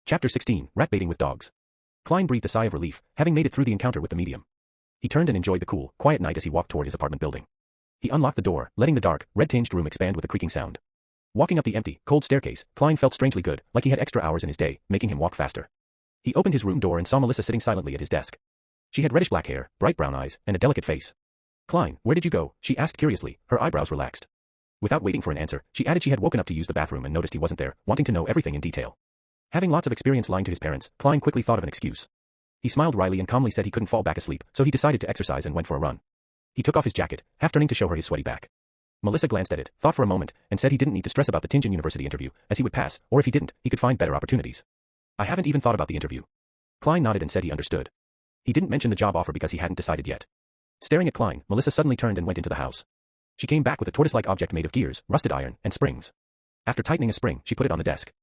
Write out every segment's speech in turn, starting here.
Chapter 16, Rat Baiting with Dogs. Klein breathed a sigh of relief, having made it through the encounter with the medium. He turned and enjoyed the cool, quiet night as he walked toward his apartment building. He unlocked the door, letting the dark, red-tinged room expand with a creaking sound. Walking up the empty, cold staircase, Klein felt strangely good, like he had extra hours in his day, making him walk faster. He opened his room door and saw Melissa sitting silently at his desk. She had reddish black hair, bright brown eyes, and a delicate face. "Klein, where did you go?" she asked curiously, her eyebrows relaxed. Without waiting for an answer, she added she had woken up to use the bathroom and noticed he wasn't there, wanting to know everything in detail. Having lots of experience lying to his parents, Klein quickly thought of an excuse. He smiled wryly and calmly said he couldn't fall back asleep, so he decided to exercise and went for a run. He took off his jacket, half turning to show her his sweaty back. Melissa glanced at it, thought for a moment, and said he didn't need to stress about the Tianjin University interview, as he would pass, or if he didn't, he could find better opportunities. "I haven't even thought about the interview." Klein nodded and said he understood. He didn't mention the job offer because he hadn't decided yet. Staring at Klein, Melissa suddenly turned and went into the house. She came back with a tortoise-like object made of gears, rusted iron, and springs. After tightening a spring, she put it on the desk.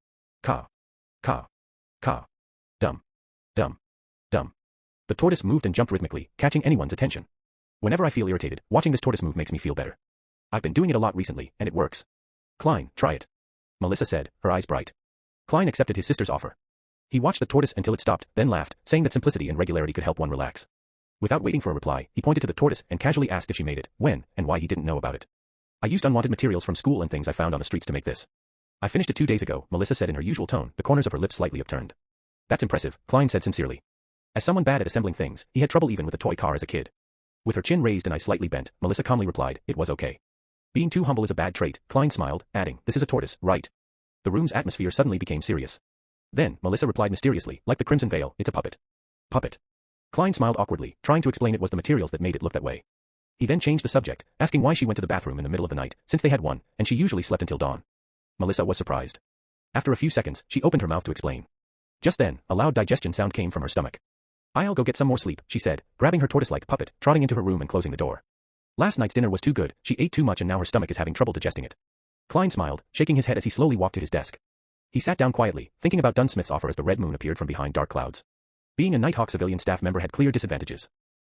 Ka. Ka. Ka. Dum. Dum. Dum. The tortoise moved and jumped rhythmically, catching anyone's attention. Whenever I feel irritated, watching this tortoise move makes me feel better. I've been doing it a lot recently, and it works. Klein, try it. Melissa said, her eyes bright. Klein accepted his sister's offer. He watched the tortoise until it stopped, then laughed, saying that simplicity and regularity could help one relax. Without waiting for a reply, he pointed to the tortoise and casually asked if she made it, when, and why he didn't know about it. "I used unwanted materials from school and things I found on the streets to make this. I finished it 2 days ago," Melissa said in her usual tone, the corners of her lips slightly upturned. "That's impressive," Klein said sincerely. As someone bad at assembling things, he had trouble even with a toy car as a kid. With her chin raised and eyes slightly bent, Melissa calmly replied, "It was okay." Being too humble is a bad trait, Klein smiled, adding, "This is a tortoise, right?" The room's atmosphere suddenly became serious. Then, Melissa replied mysteriously, like the Crimson Veil, "It's a puppet." Puppet. Klein smiled awkwardly, trying to explain it was the materials that made it look that way. He then changed the subject, asking why she went to the bathroom in the middle of the night, since they had one, and she usually slept until dawn. Melissa was surprised. After a few seconds, she opened her mouth to explain. Just then, a loud digestion sound came from her stomach. "I'll go get some more sleep," she said, grabbing her tortoise-like puppet, trotting into her room and closing the door. Last night's dinner was too good, she ate too much and now her stomach is having trouble digesting it. Klein smiled, shaking his head as he slowly walked to his desk. He sat down quietly, thinking about Dunsmith's offer as the red moon appeared from behind dark clouds. Being a Nighthawk civilian staff member had clear disadvantages.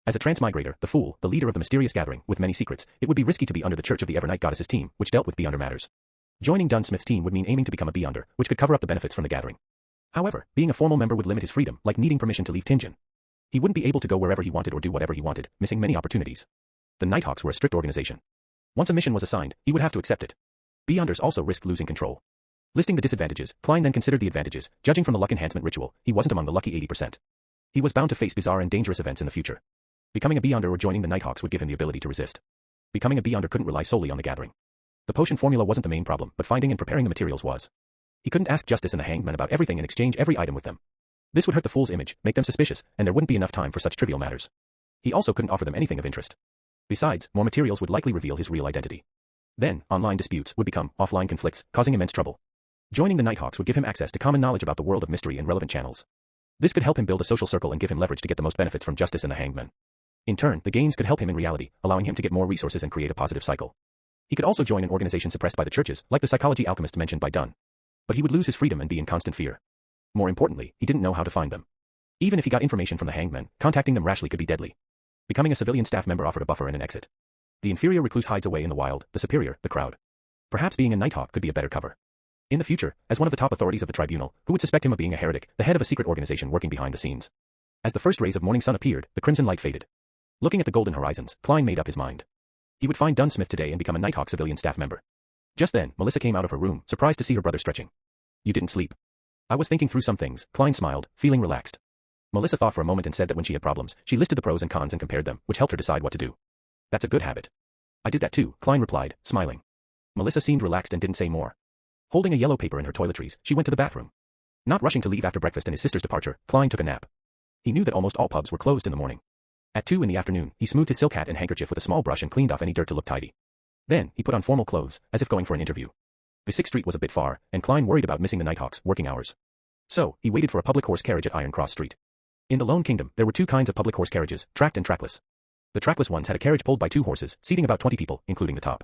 As a transmigrator, the Fool, the leader of the mysterious gathering, with many secrets, it would be risky to be under the Church of the Evernight Goddess's team, which dealt with Beyonder matters. Joining Dunsmith's team would mean aiming to become a Beyonder, which could cover up the benefits from the gathering. However, being a formal member would limit his freedom, like needing permission to leave Tianjin. He wouldn't be able to go wherever he wanted or do whatever he wanted, missing many opportunities. The Nighthawks were a strict organization. Once a mission was assigned, he would have to accept it. Beyonders also risked losing control. Listing the disadvantages, Klein then considered the advantages. Judging from the luck enhancement ritual, he wasn't among the lucky 80%. He was bound to face bizarre and dangerous events in the future. Becoming a Beyonder or joining the Nighthawks would give him the ability to resist. Becoming a Beyonder couldn't rely solely on the gathering. The potion formula wasn't the main problem, but finding and preparing the materials was. He couldn't ask Justice and the Hanged Man about everything and exchange every item with them. This would hurt the Fool's image, make them suspicious, and there wouldn't be enough time for such trivial matters. He also couldn't offer them anything of interest. Besides, more materials would likely reveal his real identity. Then, online disputes would become offline conflicts, causing immense trouble. Joining the Nighthawks would give him access to common knowledge about the world of mystery and relevant channels. This could help him build a social circle and give him leverage to get the most benefits from Justice and the Hanged Man. In turn, the gains could help him in reality, allowing him to get more resources and create a positive cycle. He could also join an organization suppressed by the churches, like the psychology alchemists mentioned by Dunn. But he would lose his freedom and be in constant fear. More importantly, he didn't know how to find them. Even if he got information from the Hanged Man, contacting them rashly could be deadly. Becoming a civilian staff member offered a buffer and an exit. The inferior recluse hides away in the wild, the superior, the crowd. Perhaps being a Nighthawk could be a better cover. In the future, as one of the top authorities of the tribunal, who would suspect him of being a heretic, the head of a secret organization working behind the scenes? As the first rays of morning sun appeared, the crimson light faded. Looking at the golden horizons, Klein made up his mind. He would find Dunsmith today and become a Nighthawk civilian staff member. Just then, Melissa came out of her room, surprised to see her brother stretching. "You didn't sleep?" "I was thinking through some things," Klein smiled, feeling relaxed. Melissa thought for a moment and said that when she had problems, she listed the pros and cons and compared them, which helped her decide what to do. "That's a good habit." "I did that too," Klein replied, smiling. Melissa seemed relaxed and didn't say more. Holding a yellow paper in her toiletries, she went to the bathroom. Not rushing to leave after breakfast and his sister's departure, Klein took a nap. He knew that almost all pubs were closed in the morning. At 2 in the afternoon, he smoothed his silk hat and handkerchief with a small brush and cleaned off any dirt to look tidy. Then, he put on formal clothes, as if going for an interview. The 6th Street was a bit far, and Klein worried about missing the Nighthawks' working hours. So, he waited for a public horse carriage at Iron Cross Street. In the Lone Kingdom, there were 2 kinds of public horse carriages, tracked and trackless. The trackless ones had a carriage pulled by 2 horses, seating about 20 people, including the top.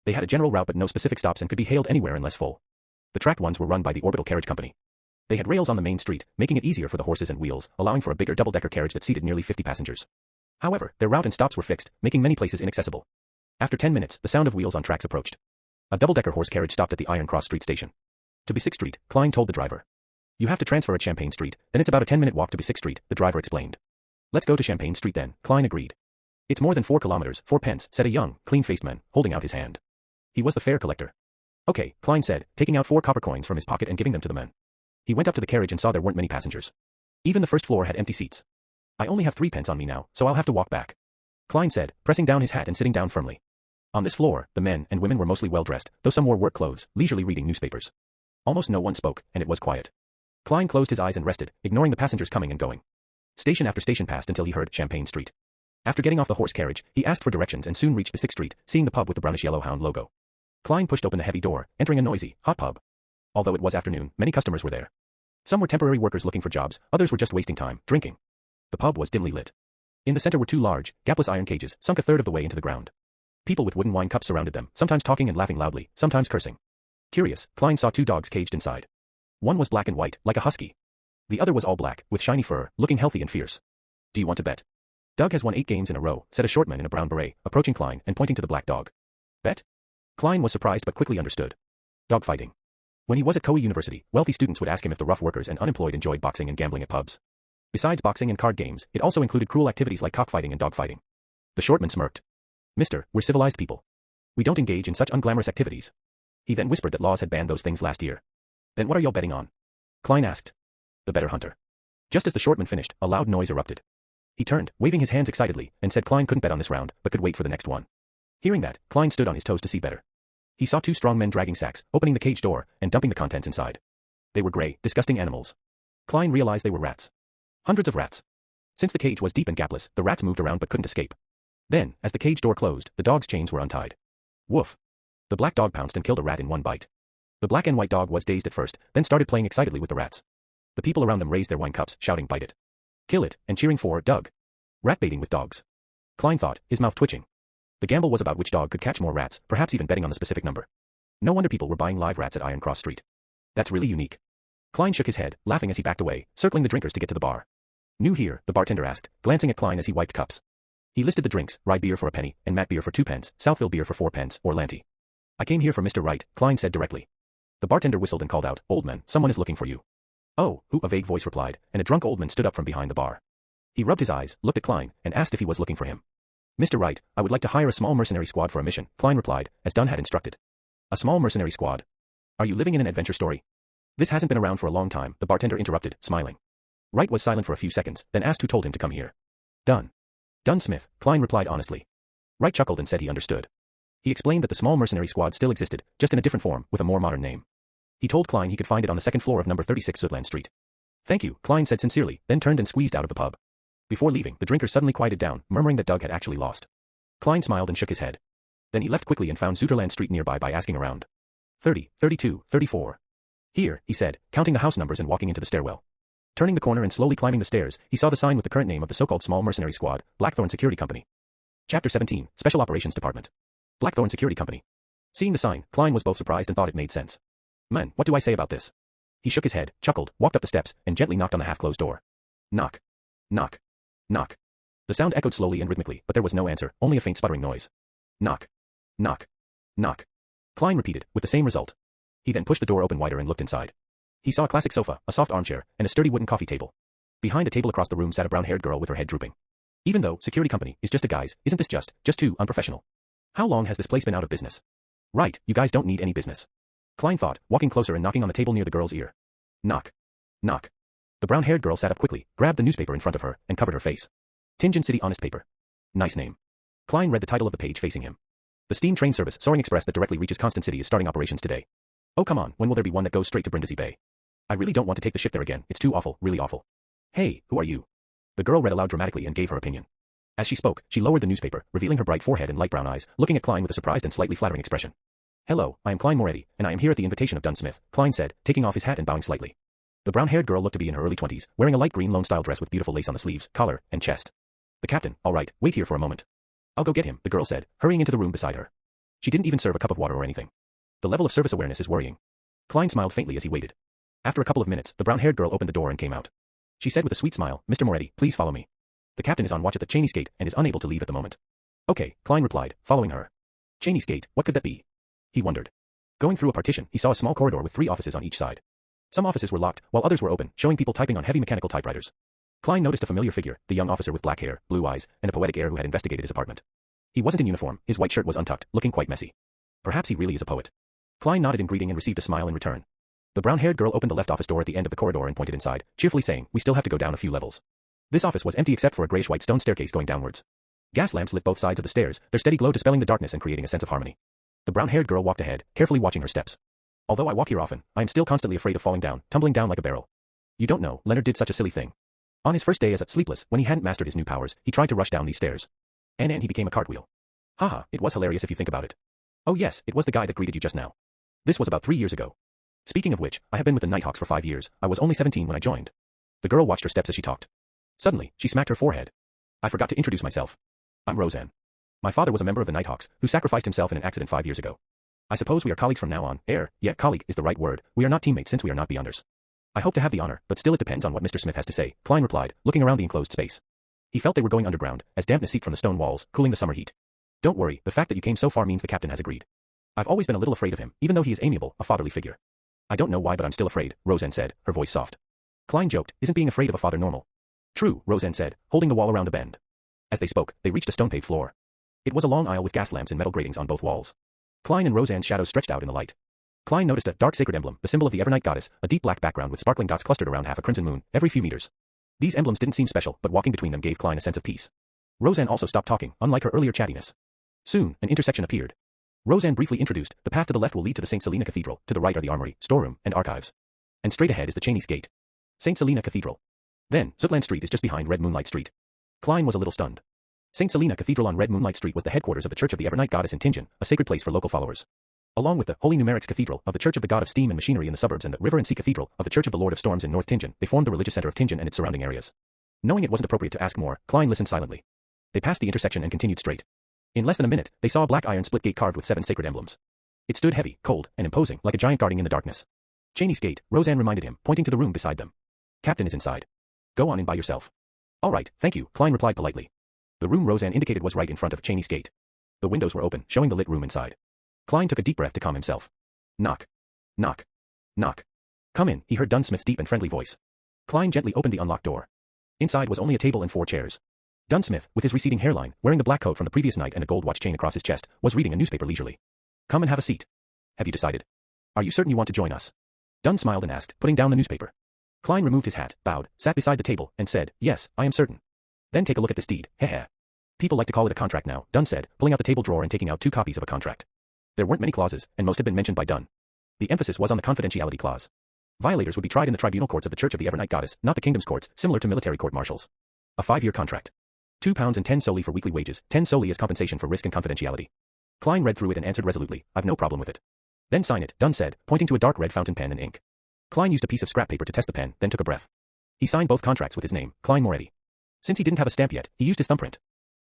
They had a general route but no specific stops and could be hailed anywhere unless full. The tracked ones were run by the Orbital Carriage Company. They had rails on the main street, making it easier for the horses and wheels, allowing for a bigger double-decker carriage that seated nearly 50 passengers. However, their route and stops were fixed, making many places inaccessible. After 10 minutes, the sound of wheels on tracks approached. A double-decker horse carriage stopped at the Iron Cross Street station. To be 6th Street, Klein told the driver. You have to transfer at Champagne Street, then it's about a 10-minute walk to B6 Street, the driver explained. Let's go to Champagne Street then, Klein agreed. It's more than 4 kilometers, 4 pence, said a young, clean-faced man, holding out his hand. He was the fare collector. Okay, Klein said, taking out 4 copper coins from his pocket and giving them to the man. He went up to the carriage and saw there weren't many passengers. Even the first floor had empty seats. I only have 3 pence on me now, so I'll have to walk back, Klein said, pressing down his hat and sitting down firmly. On this floor, the men and women were mostly well-dressed, though some wore work clothes, leisurely reading newspapers. Almost no one spoke, and it was quiet. Klein closed his eyes and rested, ignoring the passengers coming and going. Station after station passed until he heard Champagne Street. After getting off the horse carriage, he asked for directions and soon reached the 6th Street, seeing the pub with the brownish-yellow hound logo. Klein pushed open the heavy door, entering a noisy, hot pub. Although it was afternoon, many customers were there. Some were temporary workers looking for jobs, others were just wasting time, drinking. The pub was dimly lit. In the center were 2 large, gapless iron cages, sunk a third of the way into the ground. People with wooden wine cups surrounded them, sometimes talking and laughing loudly, sometimes cursing. Curious, Klein saw 2 dogs caged inside. One was black and white, like a husky. The other was all black, with shiny fur, looking healthy and fierce. Do you want to bet? Doug has won 8 games in a row, said a short man in a brown beret, approaching Klein and pointing to the black dog. Bet? Klein was surprised but quickly understood. Dog fighting. When he was at Koei University, wealthy students would ask him if the rough workers and unemployed enjoyed boxing and gambling at pubs. Besides boxing and card games, it also included cruel activities like cockfighting and dogfighting. The short man smirked. Mister, we're civilized people. We don't engage in such unglamorous activities. He then whispered that laws had banned those things last year. Then what are y'all betting on? Klein asked. The better hunter. Just as the short man finished, a loud noise erupted. He turned, waving his hands excitedly, and said Klein couldn't bet on this round, but could wait for the next one. Hearing that, Klein stood on his toes to see better. He saw 2 strong men dragging sacks, opening the cage door, and dumping the contents inside. They were gray, disgusting animals. Klein realized they were rats. Hundreds of rats. Since the cage was deep and gapless, the rats moved around but couldn't escape. Then, as the cage door closed, the dog's chains were untied. Woof. The black dog pounced and killed a rat in one bite. The black and white dog was dazed at first, then started playing excitedly with the rats. The people around them raised their wine cups, shouting bite it. Kill it, and cheering for Doug. Rat baiting with dogs. Klein thought, his mouth twitching. The gamble was about which dog could catch more rats, perhaps even betting on the specific number. No wonder people were buying live rats at Iron Cross Street. That's really unique. Klein shook his head, laughing as he backed away, circling the drinkers to get to the bar. New here, the bartender asked, glancing at Klein as he wiped cups. He listed the drinks, rye beer for a penny, and Matt beer for 2 pence, Southville beer for 4 pence, or Lanty. I came here for Mr. Wright, Klein said directly. The bartender whistled and called out, Old man, someone is looking for you. Oh, who? A vague voice replied, and a drunk old man stood up from behind the bar. He rubbed his eyes, looked at Klein, and asked if he was looking for him. Mr. Wright, I would like to hire a small mercenary squad for a mission, Klein replied, as Dunn had instructed. A small mercenary squad? Are you living in an adventure story? This hasn't been around for a long time, the bartender interrupted, smiling. Wright was silent for a few seconds, then asked who told him to come here. Dunn. Dunn Smith, Klein replied honestly. Wright chuckled and said he understood. He explained that the small mercenary squad still existed, just in a different form, with a more modern name. He told Klein he could find it on the 2nd floor of number 36 Sutland Street. Thank you, Klein said sincerely, then turned and squeezed out of the pub. Before leaving, the drinkers suddenly quieted down, murmuring that Doug had actually lost. Klein smiled and shook his head. Then he left quickly and found Zutterland Street nearby by asking around. 30, 32, 34. Here, he said, counting the house numbers and walking into the stairwell. Turning the corner and slowly climbing the stairs, he saw the sign with the current name of the so-called Small Mercenary Squad, Blackthorn Security Company. Chapter 17, Special Operations Department. Blackthorn Security Company. Seeing the sign, Klein was both surprised and thought it made sense. Man, what do I say about this? He shook his head, chuckled, walked up the steps, and gently knocked on the half-closed door. Knock. Knock. Knock. The sound echoed slowly and rhythmically, but there was no answer, only a faint sputtering noise. Knock. Knock. Knock. Klein repeated, with the same result. He then pushed the door open wider and looked inside. He saw a classic sofa, a soft armchair, and a sturdy wooden coffee table. Behind a table across the room sat a brown-haired girl with her head drooping. Even though security company is just a guise, isn't this just too unprofessional? How long has this place been out of business? Right, you guys don't need any business. Klein thought, walking closer and knocking on the table near the girl's ear. Knock. Knock. The brown-haired girl sat up quickly, grabbed the newspaper in front of her, and covered her face. Tianjin City Honest Paper. Nice name. Klein read the title of the page facing him. The steam train service Soaring Express that directly reaches Constant City is starting operations today. Oh come on, when will there be one that goes straight to Brindisi Bay? I really don't want to take the ship there again, it's too awful, really awful. Hey, who are you? The girl read aloud dramatically and gave her opinion. As she spoke, she lowered the newspaper, revealing her bright forehead and light brown eyes, looking at Klein with a surprised and slightly flattering expression. Hello, I am Klein Moretti, and I am here at the invitation of Dunn Smith, Klein said, taking off his hat and bowing slightly. The brown-haired girl looked to be in her early 20s, wearing a light green Lone-style dress with beautiful lace on the sleeves, collar, and chest. The captain, all right, wait here for a moment. I'll go get him, the girl said, hurrying into the room beside her. She didn't even serve a cup of water or anything. The level of service awareness is worrying. Klein smiled faintly as he waited. After a couple of minutes, the brown-haired girl opened the door and came out. She said with a sweet smile, Mr. Moretti, please follow me. The captain is on watch at the Cheney's Gate and is unable to leave at the moment. Okay, Klein replied, following her. Cheney's Gate, what could that be? He wondered. Going through a partition, he saw a small corridor with 3 offices on each side. Some offices were locked, while others were open, showing people typing on heavy mechanical typewriters. Klein noticed a familiar figure, the young officer with black hair, blue eyes, and a poetic air who had investigated his apartment. He wasn't in uniform, his white shirt was untucked, looking quite messy. Perhaps he really is a poet. Klein nodded in greeting and received a smile in return. The brown-haired girl opened the left office door at the end of the corridor and pointed inside, cheerfully saying, "We still have to go down a few levels." This office was empty except for a grayish-white stone staircase going downwards. Gas lamps lit both sides of the stairs, their steady glow dispelling the darkness and creating a sense of harmony. The brown-haired girl walked ahead, carefully watching her steps. "Although I walk here often, I am still constantly afraid of falling down, tumbling down like a barrel. You don't know, Leonard did such a silly thing. On his first day as a sleepless, when he hadn't mastered his new powers, he tried to rush down these stairs. And he became a cartwheel. Haha, it was hilarious if you think about it. Oh yes, it was the guy that greeted you just now. This was about 3 years ago. Speaking of which, I have been with the Nighthawks for 5 years, I was only 17 when I joined." The girl watched her steps as she talked. Suddenly, she smacked her forehead. "I forgot to introduce myself. I'm Roseanne. My father was a member of the Nighthawks, who sacrificed himself in an accident 5 years ago. I suppose we are colleagues from now on. Yeah, colleague is the right word, we are not teammates since we are not beyonders. I hope to have the honor, but still it depends on what Mr. Smith has to say," Klein replied, looking around the enclosed space. He felt they were going underground, as dampness seeped from the stone walls, cooling the summer heat. "Don't worry, the fact that you came so far means the captain has agreed. I've always been a little afraid of him, even though he is amiable, a fatherly figure." "I don't know why but I'm still afraid," Roseanne said, her voice soft. Klein joked, "Isn't being afraid of a father normal?" "True," Roseanne said, holding the wall around a bend. As they spoke, they reached a stone-paved floor. It was a long aisle with gas lamps and metal gratings on both walls. Klein and Roseanne's shadows stretched out in the light. Klein noticed a dark sacred emblem, the symbol of the Evernight goddess, a deep black background with sparkling dots clustered around half a crimson moon, every few meters. These emblems didn't seem special, but walking between them gave Klein a sense of peace. Roseanne also stopped talking, unlike her earlier chattiness. Soon, an intersection appeared. Roseanne briefly introduced, "The path to the left will lead to the St. Selena Cathedral, to the right are the armory, storeroom, and archives. And straight ahead is the Cheney's Gate. St. Selena Cathedral. Then, Zootland Street is just behind Red Moonlight Street." Klein was a little stunned. St. Selena Cathedral on Red Moonlight Street was the headquarters of the Church of the Evernight Goddess in Tingen, a sacred place for local followers. Along with the Holy Numerics Cathedral of the Church of the God of Steam and Machinery in the suburbs and the River and Sea Cathedral of the Church of the Lord of Storms in North Tingen, they formed the religious center of Tingen and its surrounding areas. Knowing it wasn't appropriate to ask more, Klein listened silently. They passed the intersection and continued straight. In less than a minute, they saw a black iron split gate carved with 7 sacred emblems. It stood heavy, cold, and imposing, like a giant guarding in the darkness. "Cheney's Gate," Roseanne reminded him, pointing to the room beside them. "Captain is inside. Go on in by yourself." "All right, thank you," Klein replied politely. The room Roseanne indicated was right in front of Cheney's Gate. The windows were open, showing the lit room inside. Klein took a deep breath to calm himself. Knock. Knock. Knock. "Come in," he heard Dunn Smith's deep and friendly voice. Klein gently opened the unlocked door. Inside was only a table and 4 chairs. Dunn Smith, with his receding hairline, wearing the black coat from the previous night and a gold watch chain across his chest, was reading a newspaper leisurely. "Come and have a seat. Have you decided? Are you certain you want to join us?" Dunn smiled and asked, putting down the newspaper. Klein removed his hat, bowed, sat beside the table, and said, "Yes, I am certain." "Then take a look at this deed, heh. People like to call it a contract now," Dunn said, pulling out the table drawer and taking out 2 copies of a contract. There weren't many clauses, and most had been mentioned by Dunn. The emphasis was on the confidentiality clause. Violators would be tried in the tribunal courts of the Church of the Evernight Goddess, not the kingdom's courts, similar to military court-martials. A 5-year contract. £2 and 10 solely for weekly wages, 10 solely as compensation for risk and confidentiality. Klein read through it and answered resolutely, "I've no problem with it." "Then sign it," Dunn said, pointing to a dark red fountain pen and ink. Klein used a piece of scrap paper to test the pen, then took a breath. He signed both contracts with his name, Klein Moretti. Since he didn't have a stamp yet, he used his thumbprint.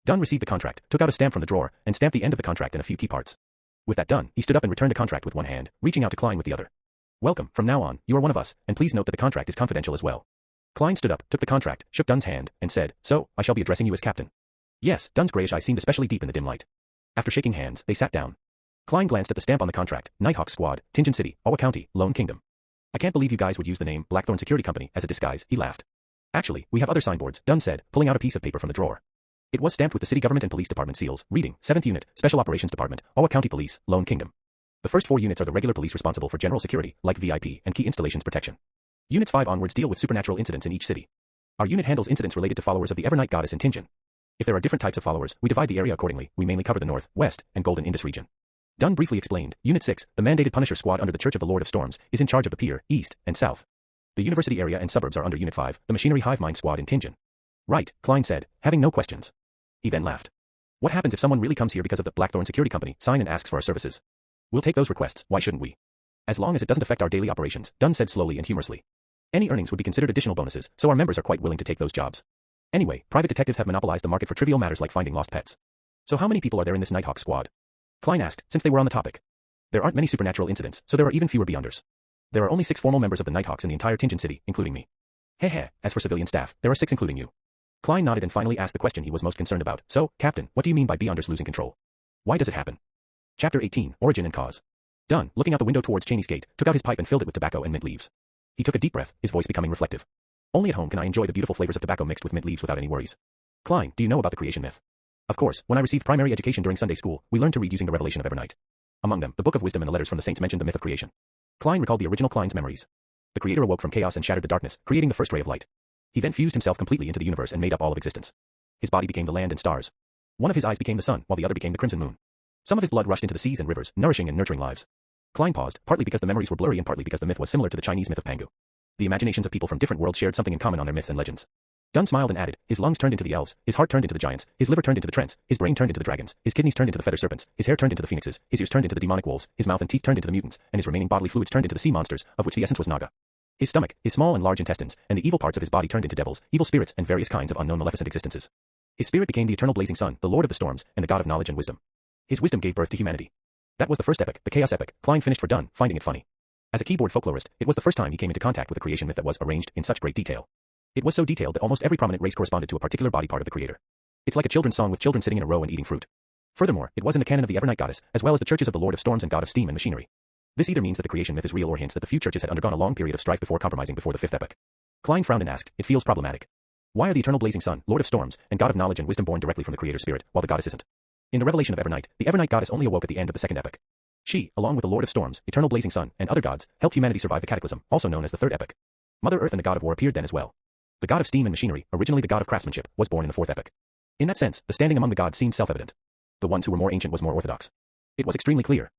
Dunn received the contract, took out a stamp from the drawer, and stamped the end of the contract and a few key parts. With that done, he stood up and returned the contract with one hand, reaching out to Klein with the other. "Welcome, from now on, you are one of us, and please note that the contract is confidential as well." Klein stood up, took the contract, shook Dunn's hand, and said, "So, I shall be addressing you as captain." "Yes," Dunn's grayish eyes seemed especially deep in the dim light. After shaking hands, they sat down. Klein glanced at the stamp on the contract, Nighthawk Squad, Tingen City, Awa County, Lone Kingdom. "I can't believe you guys would use the name Blackthorn Security Company as a disguise," he laughed. "Actually, we have other signboards," Dunn said, pulling out a piece of paper from the drawer. It was stamped with the City Government and Police Department seals, reading, 7th Unit, Special Operations Department, Awa County Police, Lone Kingdom. The first 4 units are the regular police responsible for general security, like VIP, and key installations protection. Units 5 onwards deal with supernatural incidents in each city. Our unit handles incidents related to followers of the Evernight Goddess in Tingen. If there are different types of followers, we divide the area accordingly. We mainly cover the North, West, and Golden Indus region. Dunn briefly explained, Unit 6, the mandated Punisher Squad under the Church of the Lord of Storms, is in charge of the Pier, East, and South. The University area and suburbs are under Unit 5, the Machinery Hive Mind Squad in Tingen. "Right," Klein said, having no questions. He then laughed. "What happens if someone really comes here because of the Blackthorn Security Company sign and asks for our services? We'll take those requests, why shouldn't we? As long as it doesn't affect our daily operations," Dunn said slowly and humorously. "Any earnings would be considered additional bonuses, so our members are quite willing to take those jobs. Anyway, private detectives have monopolized the market for trivial matters like finding lost pets. So how many people are there in this Nighthawk Squad?" Klein asked, since they were on the topic. "There aren't many supernatural incidents, so there are even fewer beyonders. There are only 6 formal members of the Nighthawks in the entire Tingen City, including me. Heh. As for civilian staff, there are 6 including you." Klein nodded and finally asked the question he was most concerned about. "So, Captain, what do you mean by beyonders losing control? Why does it happen?" Chapter 18, Origin and Cause. Dunn, looking out the window towards Cheney's Gate, took out his pipe and filled it with tobacco and mint leaves. He took a deep breath, his voice becoming reflective. Only at home can I enjoy the beautiful flavors of tobacco mixed with mint leaves without any worries. Klein, do you know about the creation myth? Of course, when I received primary education during Sunday school, we learned to read using the revelation of Evernight. Among them, the Book of Wisdom and the letters from the saints mentioned the myth of creation. Klein recalled the original Klein's memories. The creator awoke from chaos and shattered the darkness, creating the first ray of light. He then fused himself completely into the universe and made up all of existence. His body became the land and stars. One of his eyes became the sun, while the other became the crimson moon. Some of his blood rushed into the seas and rivers, nourishing and nurturing lives. Klein paused, partly because the memories were blurry and partly because the myth was similar to the Chinese myth of Pangu. The imaginations of people from different worlds shared something in common on their myths and legends. Dunn smiled and added, his lungs turned into the elves, his heart turned into the giants, his liver turned into the Trents, his brain turned into the dragons, his kidneys turned into the feather serpents, his hair turned into the phoenixes, his ears turned into the demonic wolves, his mouth and teeth turned into the mutants, and his remaining bodily fluids turned into the sea monsters, of which the essence was Naga. His stomach, his small and large intestines, and the evil parts of his body turned into devils, evil spirits, and various kinds of unknown maleficent existences. His spirit became the eternal blazing sun, the lord of the storms, and the god of knowledge and wisdom. His wisdom gave birth to humanity. That was the first epic, the Chaos Epic. Klein finished for Dunn, finding it funny. As a keyboard folklorist, it was the first time he came into contact with a creation myth that was arranged in such great detail. It was so detailed that almost every prominent race corresponded to a particular body part of the creator. It's like a children's song with children sitting in a row and eating fruit. Furthermore, it was in the canon of the Evernight goddess, as well as the churches of the Lord of Storms and God of Steam and Machinery. This either means that the creation myth is real or hints that the few churches had undergone a long period of strife before compromising before the fifth epoch. Klein frowned and asked, it feels problematic. Why are the eternal blazing sun, Lord of Storms, and God of knowledge and wisdom born directly from the creator's spirit, while the goddess isn't? In the revelation of Evernight, the Evernight goddess only awoke at the end of the second epoch. She, along with the Lord of Storms, eternal blazing sun, and other gods, helped humanity survive the cataclysm, also known as the third epoch. Mother Earth and the god of war appeared then as well. The god of steam and machinery, originally the god of craftsmanship, was born in the fourth epoch. In that sense, the standing among the gods seemed self-evident. The ones who were more ancient was more orthodox. It was extremely clear.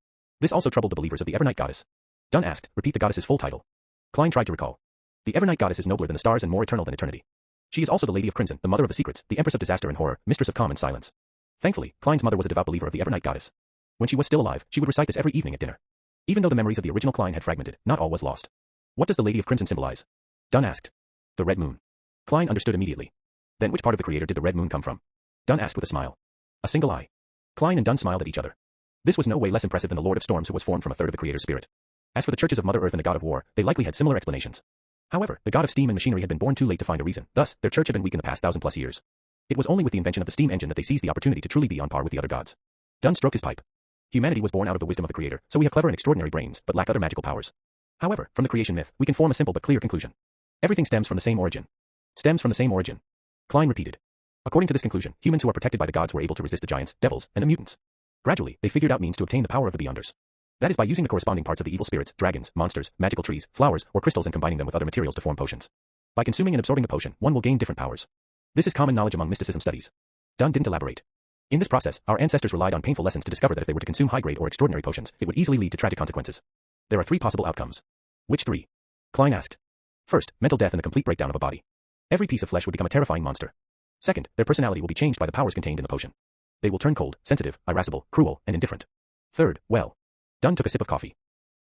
This also troubled the believers of the Evernight goddess. Dunn asked, repeat the goddess's full title. Klein tried to recall. The Evernight goddess is nobler than the stars and more eternal than eternity. She is also the Lady of Crimson, the Mother of the Secrets, the Empress of Disaster and Horror, Mistress of Calm and Silence. Thankfully, Klein's mother was a devout believer of the Evernight goddess. When she was still alive, she would recite this every evening at dinner. Even though the memories of the original Klein had fragmented, not all was lost. What does the Lady of Crimson symbolize? Dunn asked. The red moon. Klein understood immediately. Then which part of the creator did the red moon come from? Dunn asked with a smile. A single eye. Klein and Dunn smiled at each other. This was no way less impressive than the Lord of Storms who was formed from a third of the creator's spirit. As for the churches of Mother Earth and the God of War, they likely had similar explanations. However, the god of steam and machinery had been born too late to find a reason, thus, their church had been weak in the past 1,000+ years. It was only with the invention of the steam engine that they seized the opportunity to truly be on par with the other gods. Dunn stroked his pipe. Humanity was born out of the wisdom of the creator, so we have clever and extraordinary brains, but lack other magical powers. However, from the creation myth, we can form a simple but clear conclusion. Everything stems from the same origin. Stems from the same origin. Klein repeated. According to this conclusion, humans who are protected by the gods were able to resist the giants, devils, and the mutants. Gradually, they figured out means to obtain the power of the Beyonders. That is by using the corresponding parts of the evil spirits, dragons, monsters, magical trees, flowers, or crystals and combining them with other materials to form potions. By consuming and absorbing the potion, one will gain different powers. This is common knowledge among mysticism studies. Dunn didn't elaborate. In this process, our ancestors relied on painful lessons to discover that if they were to consume high-grade or extraordinary potions, it would easily lead to tragic consequences. There are 3 possible outcomes. Which 3? Klein asked. First, mental death and the complete breakdown of a body. Every piece of flesh would become a terrifying monster. Second, their personality will be changed by the powers contained in the potion. They will turn cold, sensitive, irascible, cruel, and indifferent. Third, well. Dunn took a sip of coffee.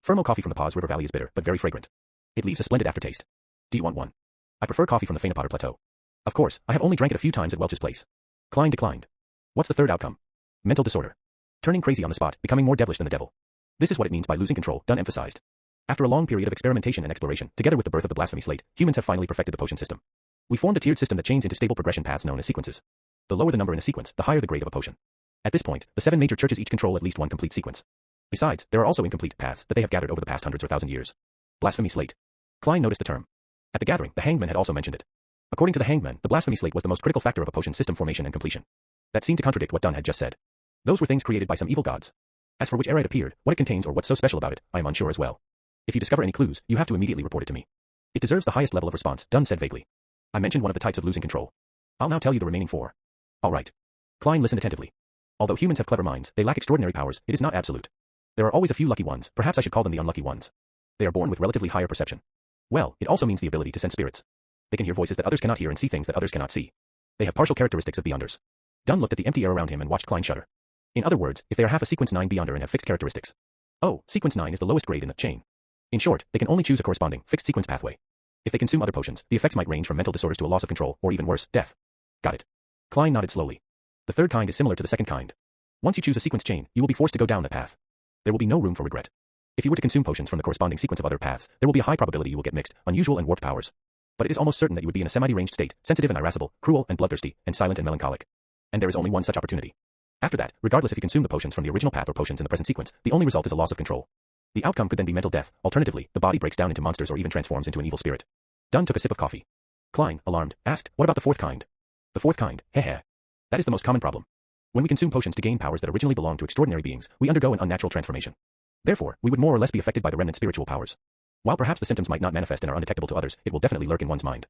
Fermo coffee from the Paz River Valley is bitter, but very fragrant. It leaves a splendid aftertaste. Do you want one? I prefer coffee from the Phaenopoder Plateau. Of course, I have only drank it a few times at Welch's place. Klein declined. What's the third outcome? Mental disorder. Turning crazy on the spot, becoming more devilish than the devil. This is what it means by losing control, Dunn emphasized. After a long period of experimentation and exploration, together with the birth of the blasphemy slate, humans have finally perfected the potion system. We formed a tiered system that chains into stable progression paths known as sequences. The lower the number in a sequence, the higher the grade of a potion. At this point, the 7 major churches each control at least one complete sequence. Besides, there are also incomplete paths that they have gathered over the past hundreds or thousand years. Blasphemy slate. Klein noticed the term. At the gathering, the hangman had also mentioned it. According to the hangman, the blasphemy slate was the most critical factor of a potion system formation and completion. That seemed to contradict what Dunn had just said. Those were things created by some evil gods. As for which era it appeared, what it contains or what's so special about it, I am unsure as well. If you discover any clues, you have to immediately report it to me. It deserves the highest level of response, Dunn said vaguely. I mentioned one of the types of losing control. I'll now tell you the remaining 4. All right. Klein listened attentively. Although humans have clever minds, they lack extraordinary powers, it is not absolute. There are always a few lucky ones, perhaps I should call them the unlucky ones. They are born with relatively higher perception. Well, it also means the ability to sense spirits. They can hear voices that others cannot hear and see things that others cannot see. They have partial characteristics of Beyonders. Dunn looked at the empty air around him and watched Klein shudder. In other words, if they are half a sequence 9 Beyonder and have fixed characteristics. Oh, sequence 9 is the lowest grade in the chain. In short, they can only choose a corresponding, fixed sequence pathway. If they consume other potions, the effects might range from mental disorders to a loss of control, or even worse, death. Got it. Klein nodded slowly. The third kind is similar to the second kind. Once you choose a sequence chain, you will be forced to go down that path. There will be no room for regret. If you were to consume potions from the corresponding sequence of other paths, there will be a high probability you will get mixed, unusual and warped powers. But it is almost certain that you would be in a semi-deranged state, sensitive and irascible, cruel and bloodthirsty, and silent and melancholic. And there is only one such opportunity. After that, regardless if you consume the potions from the original path or potions in the present sequence, the only result is a loss of control. The outcome could then be mental death. Alternatively, the body breaks down into monsters or even transforms into an evil spirit. Dunn took a sip of coffee. Klein, alarmed, asked, what about the fourth kind? The fourth kind, heh. That is the most common problem. When we consume potions to gain powers that originally belonged to extraordinary beings, we undergo an unnatural transformation. Therefore, we would more or less be affected by the remnant spiritual powers. While perhaps the symptoms might not manifest and are undetectable to others, it will definitely lurk in one's mind.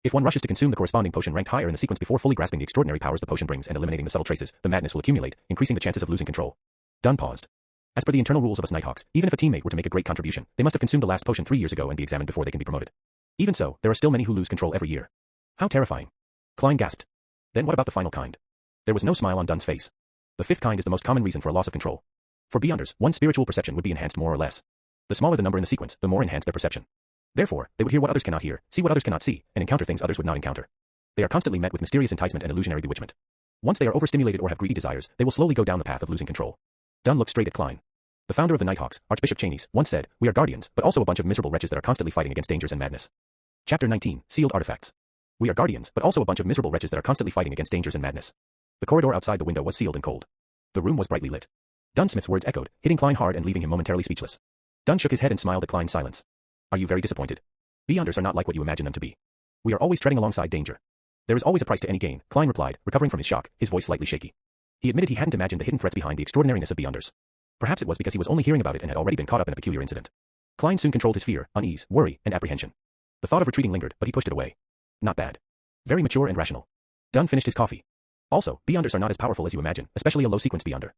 If one rushes to consume the corresponding potion ranked higher in the sequence before fully grasping the extraordinary powers the potion brings and eliminating the subtle traces, the madness will accumulate, increasing the chances of losing control. Dunn paused. As per the internal rules of us Nighthawks, even if a teammate were to make a great contribution, they must have consumed the last potion 3 years ago and be examined before they can be promoted. Even so, there are still many who lose control every year. How terrifying. Klein gasped. Then what about the final kind? There was no smile on Dunn's face. The fifth kind is the most common reason for a loss of control. For Beyonders, one's spiritual perception would be enhanced more or less. The smaller the number in the sequence, the more enhanced their perception. Therefore, they would hear what others cannot hear, see what others cannot see, and encounter things others would not encounter. They are constantly met with mysterious enticement and illusionary bewitchment. Once they are overstimulated or have greedy desires, they will slowly go down the path of losing control. Dunn looked straight at Klein. The founder of the Nighthawks, Archbishop Chanes, once said, we are guardians, but also a bunch of miserable wretches that are constantly fighting against dangers and madness. Chapter 19, Sealed Artifacts. We are guardians, but also a bunch of miserable wretches that are constantly fighting against dangers and madness. The corridor outside the window was sealed and cold. The room was brightly lit. Dunn Smith's words echoed, hitting Klein hard and leaving him momentarily speechless. Dunn shook his head and smiled at Klein's silence. Are you very disappointed? Beyonders are not like what you imagine them to be. We are always treading alongside danger. There is always a price to any gain, Klein replied, recovering from his shock, his voice slightly shaky. He admitted he hadn't imagined the hidden threats behind the extraordinariness of Beyonders. Perhaps it was because he was only hearing about it and had already been caught up in a peculiar incident. Klein soon controlled his fear, unease, worry, and apprehension. The thought of retreating lingered, but he pushed it away. Not bad. Very mature and rational. Dunn finished his coffee. Also, Beyonders are not as powerful as you imagine, especially a low-sequence Beyonder.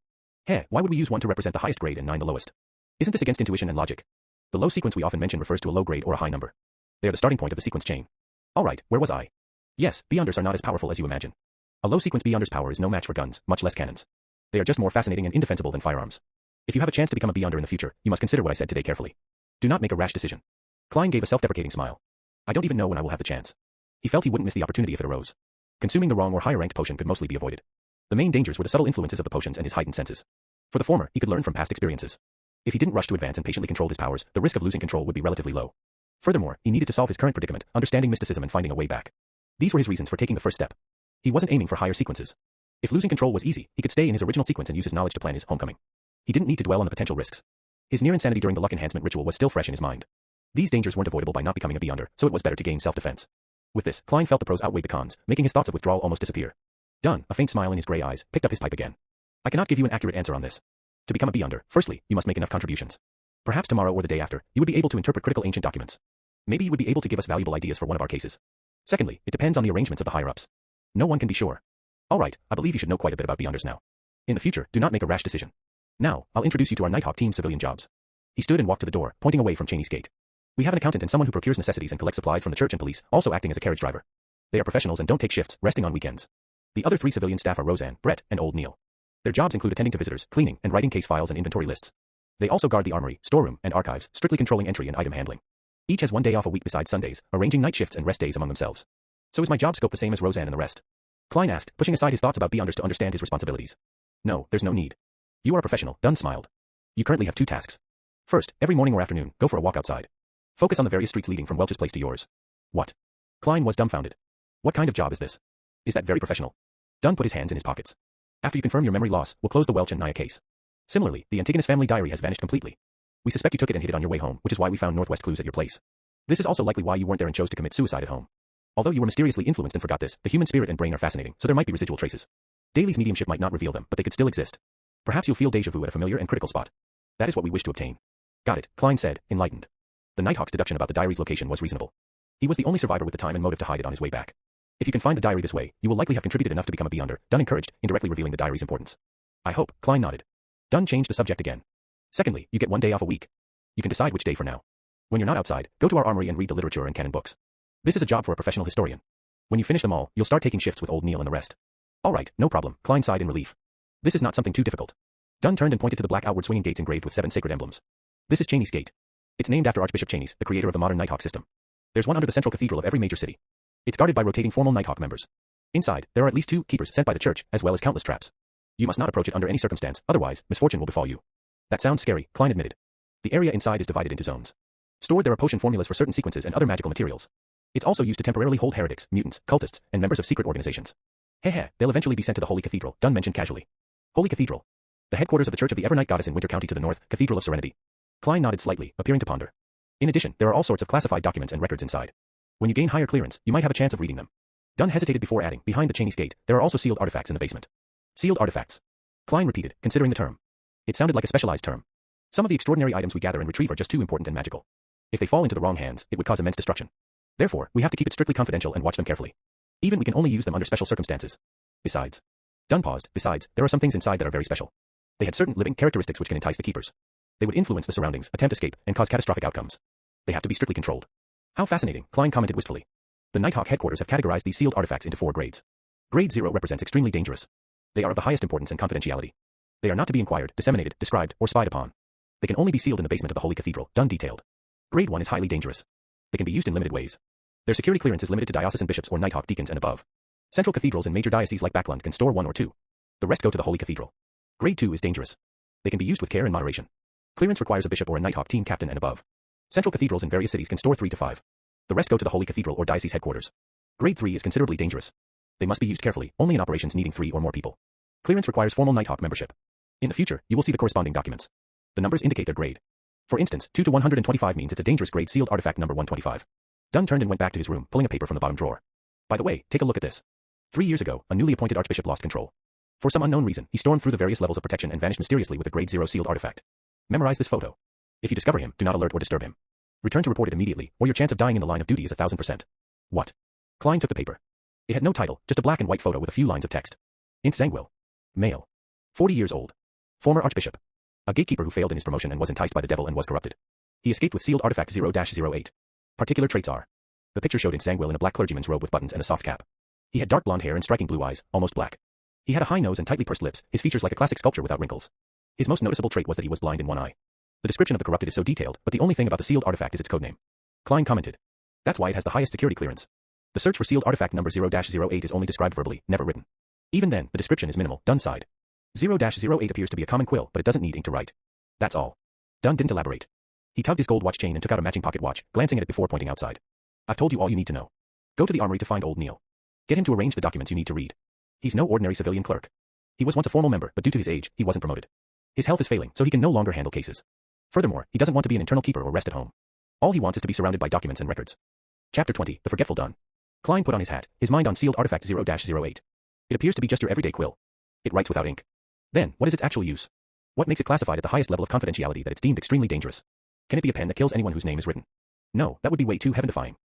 Why would we use one to represent the highest grade and 9 the lowest? Isn't this against intuition and logic? The low sequence we often mention refers to a low grade or a high number. They are the starting point of the sequence chain. Alright, where was I? Yes, Beyonders are not as powerful as you imagine. A low-sequence Beyonder's power is no match for guns, much less cannons. They are just more fascinating and indefensible than firearms. If you have a chance to become a Beyonder in the future, you must consider what I said today carefully. Do not make a rash decision. Klein gave a self-deprecating smile. I don't even know when I will have the chance. He felt he wouldn't miss the opportunity if it arose. Consuming the wrong or higher-ranked potion could mostly be avoided. The main dangers were the subtle influences of the potions and his heightened senses. For the former, he could learn from past experiences. If he didn't rush to advance and patiently controlled his powers, the risk of losing control would be relatively low. Furthermore, he needed to solve his current predicament, understanding mysticism and finding a way back. These were his reasons for taking the first step. He wasn't aiming for higher sequences. If losing control was easy, he could stay in his original sequence and use his knowledge to plan his homecoming. He didn't need to dwell on the potential risks. His near insanity during the luck enhancement ritual was still fresh in his mind. These dangers weren't avoidable by not becoming a Beyonder, so it was better to gain self-defense. With this, Klein felt the pros outweighed the cons, making his thoughts of withdrawal almost disappear. Dunn, a faint smile in his gray eyes, picked up his pipe again. I cannot give you an accurate answer on this. To become a Beyonder, firstly, you must make enough contributions. Perhaps tomorrow or the day after, you would be able to interpret critical ancient documents. Maybe you would be able to give us valuable ideas for one of our cases. Secondly, it depends on the arrangements of the higher-ups. No one can be sure. Alright, I believe you should know quite a bit about Beyonders now. In the future, do not make a rash decision. Now, I'll introduce you to our Nighthawk team's civilian jobs. He stood and walked to the door, pointing away from Chanes Gate. We have an accountant and someone who procures necessities and collects supplies from the church and police, also acting as a carriage driver. They are professionals and don't take shifts, resting on weekends. The other 3 civilian staff are Roseanne, Brett, and Old Neil. Their jobs include attending to visitors, cleaning, and writing case files and inventory lists. They also guard the armory, storeroom, and archives, strictly controlling entry and item handling. Each has 1 day off a week besides Sundays, arranging night shifts and rest days among themselves. So is my job scope the same as Roseanne and the rest? Klein asked, pushing aside his thoughts about Beyonders to understand his responsibilities. No, there's no need. You are a professional, Dunn smiled. You currently have 2 tasks. First, every morning or afternoon, go for a walk outside. Focus on the various streets leading from Welch's place to yours. What? Klein was dumbfounded. What kind of job is this? Is that very professional? Dunn put his hands in his pockets. After you confirm your memory loss, we'll close the Welch and Naya case. Similarly, the Antigonus family diary has vanished completely. We suspect you took it and hid it on your way home, which is why we found northwest clues at your place. This is also likely why you weren't there and chose to commit suicide at home. Although you were mysteriously influenced and forgot this, the human spirit and brain are fascinating, so there might be residual traces. Daly's mediumship might not reveal them, but they could still exist. Perhaps you'll feel déjà vu at a familiar and critical spot. That is what we wish to obtain. Got it, Klein said, enlightened. The Nighthawk's deduction about the diary's location was reasonable. He was the only survivor with the time and motive to hide it on his way back. If you can find the diary this way, you will likely have contributed enough to become a Beyonder, Dunn encouraged, indirectly revealing the diary's importance. I hope, Klein nodded. Dunn changed the subject again. Secondly, you get 1 day off a week. You can decide which day for now. When you're not outside, go to our armory and read the literature and canon books. This is a job for a professional historian. When you finish them all, you'll start taking shifts with Old Neil and the rest. Alright, no problem, Klein sighed in relief. This is not something too difficult. Dunn turned and pointed to the black outward swinging gates engraved with 7 sacred emblems. This is Chanes Gate. It's named after Archbishop Chanes, the creator of the modern Nighthawk system. There's one under the central cathedral of every major city. It's guarded by rotating formal Nighthawk members. Inside, there are at least 2 keepers sent by the church, as well as countless traps. You must not approach it under any circumstance, otherwise, misfortune will befall you. That sounds scary, Klein admitted. The area inside is divided into zones. Stored there are potion formulas for certain sequences and other magical materials. It's also used to temporarily hold heretics, mutants, cultists, and members of secret organizations. They'll eventually be sent to the Holy Cathedral, Dunn mentioned casually. Holy Cathedral. The headquarters of the Church of the Evernight Goddess in Winter County to the north, Cathedral of Serenity. Klein nodded slightly, appearing to ponder. In addition, there are all sorts of classified documents and records inside. When you gain higher clearance, you might have a chance of reading them. Dunn hesitated before adding, behind the Cheney's gate, there are also sealed artifacts in the basement. Sealed artifacts. Klein repeated, considering the term. It sounded like a specialized term. Some of the extraordinary items we gather and retrieve are just too important and magical. If they fall into the wrong hands, it would cause immense destruction. Therefore, we have to keep it strictly confidential and watch them carefully. Even we can only use them under special circumstances. Besides. Dunn paused. Besides, there are some things inside that are very special. They had certain living characteristics which can entice the keepers. They would influence the surroundings, attempt escape, and cause catastrophic outcomes. They have to be strictly controlled. How fascinating, Klein commented wistfully. The Nighthawk headquarters have categorized these sealed artifacts into 4 grades. Grade 0 represents extremely dangerous. They are of the highest importance and confidentiality. They are not to be inquired, disseminated, described, or spied upon. They can only be sealed in the basement of the Holy Cathedral, Dunn detailed. Grade 1 is highly dangerous. They can be used in limited ways. Their security clearance is limited to diocesan bishops or Nighthawk deacons and above. Central cathedrals in major dioceses like Backlund can store 1 or 2. The rest go to the Holy Cathedral. Grade 2 is dangerous. They can be used with care and moderation. Clearance requires a bishop or a Nighthawk team captain and above. Central cathedrals in various cities can store 3 to 5. The rest go to the Holy Cathedral or diocese headquarters. Grade 3 is considerably dangerous. They must be used carefully, only in operations needing 3 or more people. Clearance requires formal Nighthawk membership. In the future, you will see the corresponding documents. The numbers indicate their grade. For instance, 2 to 125 means it's a dangerous grade sealed artifact number 125. Dunn turned and went back to his room, pulling a paper from the bottom drawer. By the way, take a look at this. 3 years ago, a newly appointed archbishop lost control. For some unknown reason, he stormed through the various levels of protection and vanished mysteriously with a grade 0 sealed artifact. Memorize this photo. If you discover him, do not alert or disturb him. Return to report it immediately, or your chance of dying in the line of duty is 1,000%. What? Klein took the paper. It had no title, just a black and white photo with a few lines of text. Int Zangwill. Male. 40 years old. Former archbishop. A gatekeeper who failed in his promotion and was enticed by the devil and was corrupted. He escaped with sealed artifact 0-08. Particular traits are. The picture showed Int Zangwill in a black clergyman's robe with buttons and a soft cap. He had dark blonde hair and striking blue eyes, almost black. He had a high nose and tightly pursed lips, his features like a classic sculpture without wrinkles. His most noticeable trait was that he was blind in one eye. The description of the corrupted is so detailed, but the only thing about the sealed artifact is its codename. Klein commented. That's why it has the highest security clearance. The search for sealed artifact number 0-08 is only described verbally, never written. Even then, the description is minimal. Dunn sighed. 0-08 appears to be a common quill, but it doesn't need ink to write. That's all. Dunn didn't elaborate. He tugged his gold watch chain and took out a matching pocket watch, glancing at it before pointing outside. I've told you all you need to know. Go to the armory to find old Neil. Get him to arrange the documents you need to read. He's no ordinary civilian clerk. He was once a formal member, but due to his age, he wasn't promoted. His health is failing, so he can no longer handle cases. Furthermore, he doesn't want to be an internal keeper or rest at home. All he wants is to be surrounded by documents and records. Chapter 20, The Forgetful Dunn. Klein put on his hat, his mind on sealed artifact 0-08. It appears to be just your everyday quill. It writes without ink. Then, what is its actual use? What makes it classified at the highest level of confidentiality that it's deemed extremely dangerous? Can it be a pen that kills anyone whose name is written? No, that would be way too heaven-defying.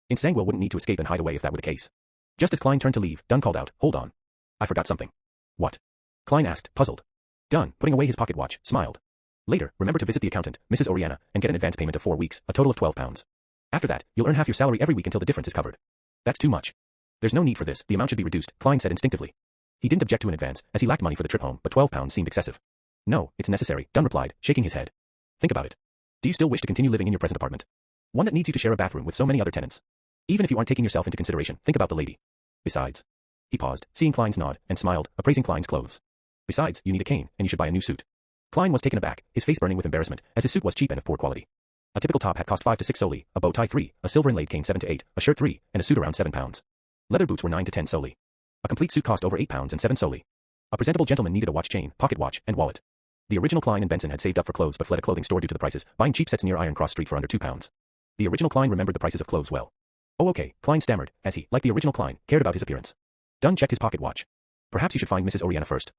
Int Zangwill wouldn't need to escape and hide away if that were the case. Just as Klein turned to leave, Dunn called out, hold on. I forgot something. What? Klein asked, puzzled. Dunn, putting away his pocket watch, smiled. Later, remember to visit the accountant, Mrs. Oriana, and get an advance payment of 4 weeks, a total of £12. After that, you'll earn half your salary every week until the difference is covered. That's too much. There's no need for this, the amount should be reduced, Klein said instinctively. He didn't object to an advance, as he lacked money for the trip home, but £12 seemed excessive. No, it's necessary, Dunn replied, shaking his head. Think about it. Do you still wish to continue living in your present apartment? One that needs you to share a bathroom with so many other tenants. Even if you aren't taking yourself into consideration, think about the lady. Besides. He paused, seeing Klein's nod, and smiled, appraising Klein's clothes. Besides, you need a cane, and you should buy a new suit. Klein was taken aback, his face burning with embarrassment, as his suit was cheap and of poor quality. A typical top hat cost 5 to 6 solely, a bow tie 3, a silver inlaid cane 7 to 8, a shirt 3, and a suit around £7. Leather boots were 9 to 10 solely. A complete suit cost over £8 and 7 solely. A presentable gentleman needed a watch chain, pocket watch, and wallet. The original Klein and Benson had saved up for clothes but fled a clothing store due to the prices, buying cheap sets near Iron Cross Street for under £2. The original Klein remembered the prices of clothes well. Oh okay, Klein stammered, as he, like the original Klein, cared about his appearance. Dunn checked his pocket watch. Perhaps you should find Mrs. Oriana first.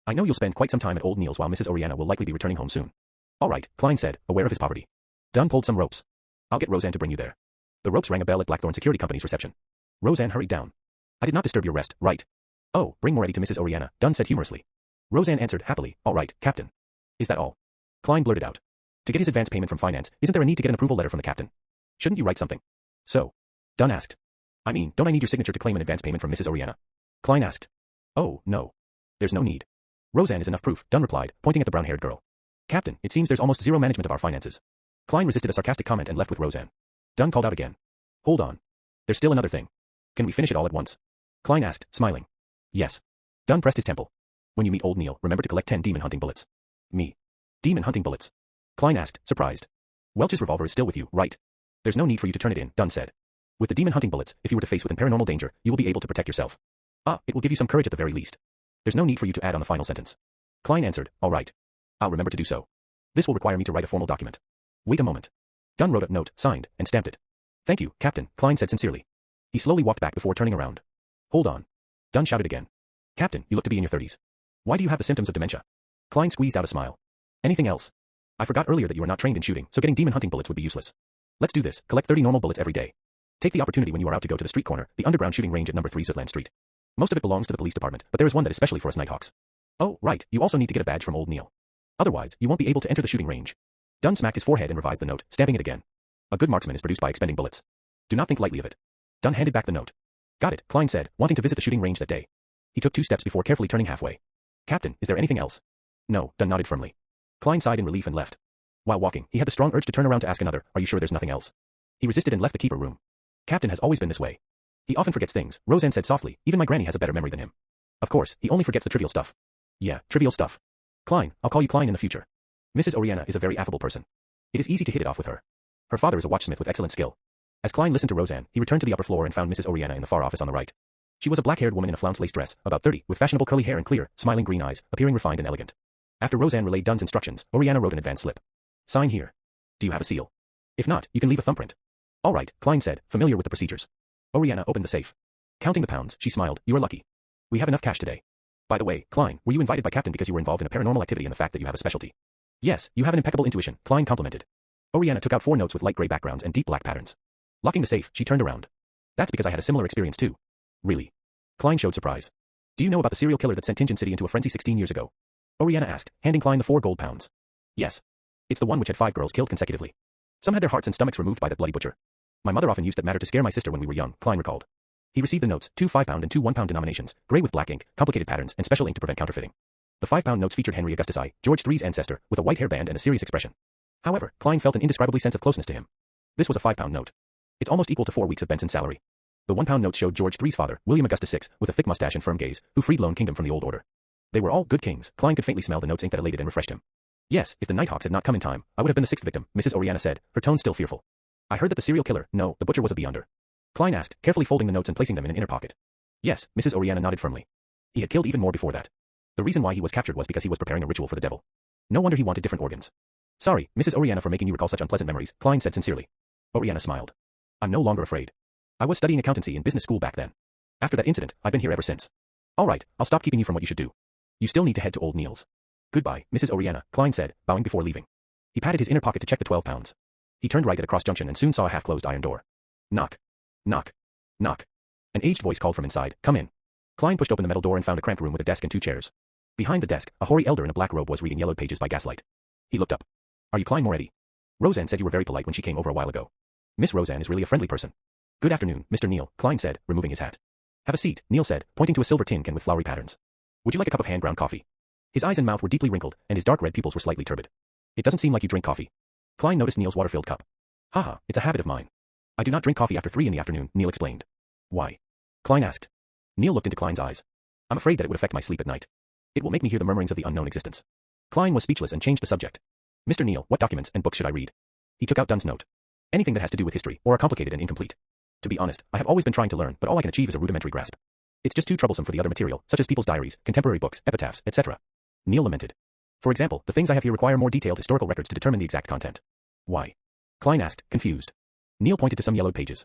I know you'll spend quite some time at old Neil's while Mrs. Oriana will likely be returning home soon. All right, Klein said, aware of his poverty. Dunn pulled some ropes. I'll get Roseanne to bring you there. The ropes rang a bell at Blackthorn Security Company's reception. Roseanne hurried down. I did not disturb your rest, right? Oh, bring Moretti to Mrs. Oriana, Dunn said humorously. Roseanne answered happily, all right, Captain. Is that all? Klein blurted out. To get his advance payment from finance, isn't there a need to get an approval letter from the captain? Shouldn't you write something? So? Dunn asked. I mean, don't I need your signature to claim an advance payment from Mrs. Oriana? Klein asked. Oh, no. There's no need. Roseanne is enough proof, Dunn replied, pointing at the brown-haired girl. Captain, it seems there's almost zero management of our finances. Klein resisted a sarcastic comment and left with Roseanne. Dunn called out again. Hold on. There's still another thing. Can we finish it all at once? Klein asked, smiling. Yes. Dunn pressed his temple. When you meet old Neil, remember to collect 10 demon hunting bullets. Me. Demon hunting bullets? Klein asked, surprised. Welch's revolver is still with you, right? There's no need for you to turn it in, Dunn said. With the demon hunting bullets, if you were to face with paranormal danger, you will be able to protect yourself. It will give you some courage at the very least. There's no need for you to add on the final sentence. Klein answered, all right. I'll remember to do so. This will require me to write a formal document. Wait a moment. Dunn wrote a note, signed, and stamped it. Thank you, Captain, Klein said sincerely. He slowly walked back before turning around. Hold on. Dunn shouted again. Captain, you look to be in your 30s. Why do you have the symptoms of dementia? Klein squeezed out a smile. Anything else? I forgot earlier that you are not trained in shooting, so getting demon hunting bullets would be useless. Let's do this, collect 30 normal bullets every day. Take the opportunity when you are out to go to the street corner, the underground shooting range at number 3 Zutland Street. Most of it belongs to the police department, but there is one that is specially for us Nighthawks. Oh, right, you also need to get a badge from old Neil. Otherwise, you won't be able to enter the shooting range. Dunn smacked his forehead and revised the note, stamping it again. A good marksman is produced by expending bullets. Do not think lightly of it. Dunn handed back the note. Got it, Klein said, wanting to visit the shooting range that day. He took 2 steps before carefully turning halfway. Captain, is there anything else? No, Dunn nodded firmly. Klein sighed in relief and left. While walking, he had the strong urge to turn around to ask another, are you sure there's nothing else? He resisted and left the keeper room. Captain has always been this way. He often forgets things, Roseanne said softly, even my granny has a better memory than him. Of course, he only forgets the trivial stuff. Yeah, trivial stuff. Klein, I'll call you Klein in the future. Mrs. Oriana is a very affable person. It is easy to hit it off with her. Her father is a watchsmith with excellent skill. As Klein listened to Roseanne, he returned to the upper floor and found Mrs. Oriana in the far office on the right. She was a black-haired woman in a flounce lace dress, about 30, with fashionable curly hair and clear, smiling green eyes, appearing refined and elegant. After Roseanne relayed Dunn's instructions, Oriana wrote an advance slip. Sign here. Do you have a seal? If not, you can leave a thumbprint. All right, Klein said, familiar with the procedures. Oriana opened the safe. Counting the pounds, she smiled, you are lucky. We have enough cash today. By the way, Klein, were you invited by Captain because you were involved in a paranormal activity and the fact that you have a specialty? Yes, you have an impeccable intuition, Klein complimented. Oriana took out 4 notes with light gray backgrounds and deep black patterns. Locking the safe, she turned around. That's because I had a similar experience too. Really? Klein showed surprise. Do you know about the serial killer that sent Tinjin City into a frenzy 16 years ago? Oriana asked, handing Klein the 4 gold pounds. Yes. It's the one which had 5 girls killed consecutively. Some had their hearts and stomachs removed by that bloody butcher. My mother often used that matter to scare my sister when we were young, Klein recalled. He received the notes, 2 5-pound and 2 1-pound denominations, gray with black ink, complicated patterns, and special ink to prevent counterfeiting. The 5-pound notes featured Henry Augustus I, George III's ancestor, with a white hairband and a serious expression. However, Klein felt an indescribable sense of closeness to him. This was a 5-pound note. It's almost equal to 4 weeks of Benson's salary. The 1-pound note showed George III's father, William Augustus VI, with a thick mustache and firm gaze, who freed Lone Kingdom from the old order. They were all good kings. Klein could faintly smell the note's ink that elated and refreshed him. Yes, if the Nighthawks had not come in time, I would have been the 6th victim, Mrs. Oriana said, her tone still fearful. I heard that the serial killer, no, the butcher was a beyonder. Klein asked, carefully folding the notes and placing them in an inner pocket. Yes, Mrs. Oriana nodded firmly. He had killed even more before that. The reason why he was captured was because he was preparing a ritual for the devil. No wonder he wanted different organs. Sorry, Mrs. Oriana, for making you recall such unpleasant memories, Klein said sincerely. Oriana smiled. I'm no longer afraid. I was studying accountancy in business school back then. After that incident, I've been here ever since. All right, I'll stop keeping you from what you should do. You still need to head to Old Neil's. Goodbye, Mrs. Oriana, Klein said, bowing before leaving. He patted his inner pocket to check the 12 pounds. He turned right at a cross junction and soon saw a half-closed iron door. Knock. Knock. Knock. An aged voice called from inside, come in. Klein pushed open the metal door and found a cramped room with a desk and 2 chairs. Behind the desk, a hoary elder in a black robe was reading yellowed pages by gaslight. He looked up. Are you Klein Moretti? Roseanne said you were very polite when she came over a while ago. Miss Roseanne is really a friendly person. Good afternoon, Mr. Neil, Klein said, removing his hat. Have a seat, Neil said, pointing to a silver tin can with flowery patterns. Would you like a cup of hand-ground coffee? His eyes and mouth were deeply wrinkled, and his dark red pupils were slightly turbid. It doesn't seem like you drink coffee. Klein noticed Neil's water-filled cup. Haha, it's a habit of mine. I do not drink coffee after 3 in the afternoon, Neil explained. Why? Klein asked. Neil looked into Klein's eyes. I'm afraid that it would affect my sleep at night. It will make me hear the murmurings of the unknown existence. Klein was speechless and changed the subject. Mr. Neil, what documents and books should I read? He took out Dunn's note. Anything that has to do with history, or are complicated and incomplete. To be honest, I have always been trying to learn, but all I can achieve is a rudimentary grasp. It's just too troublesome for the other material, such as people's diaries, contemporary books, epitaphs, etc. Neil lamented. For example, the things I have here require more detailed historical records to determine the exact content. Why? Klein asked, confused. Neil pointed to some yellowed pages.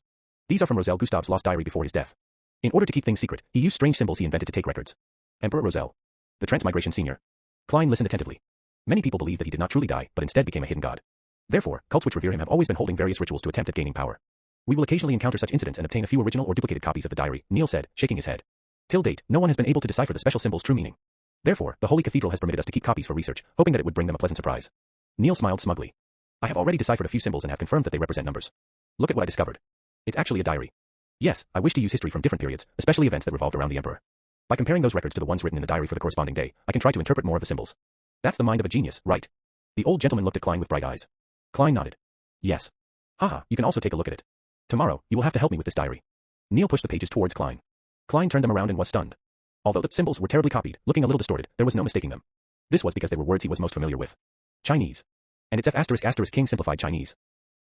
These are from Roselle Gustav's lost diary before his death. In order to keep things secret, he used strange symbols he invented to take records. Emperor Roselle. The Transmigration Senior. Klein listened attentively. Many people believe that he did not truly die, but instead became a hidden god. Therefore, cults which revere him have always been holding various rituals to attempt at gaining power. We will occasionally encounter such incidents and obtain a few original or duplicated copies of the diary, Neil said, shaking his head. Till date, no one has been able to decipher the special symbol's true meaning. Therefore, the Holy Cathedral has permitted us to keep copies for research, hoping that it would bring them a pleasant surprise. Neil smiled smugly. I have already deciphered a few symbols and have confirmed that they represent numbers. Look at what I discovered. It's actually a diary. Yes, I wish to use history from different periods, especially events that revolved around the emperor. By comparing those records to the ones written in the diary for the corresponding day, I can try to interpret more of the symbols. That's the mind of a genius, right? The old gentleman looked at Klein with bright eyes. Klein nodded. Yes. Haha, you can also take a look at it. Tomorrow, you will have to help me with this diary. Neil pushed the pages towards Klein. Klein turned them around and was stunned. Although the symbols were terribly copied, looking a little distorted, there was no mistaking them. This was because they were words he was most familiar with. Chinese. And it's F*** King simplified Chinese.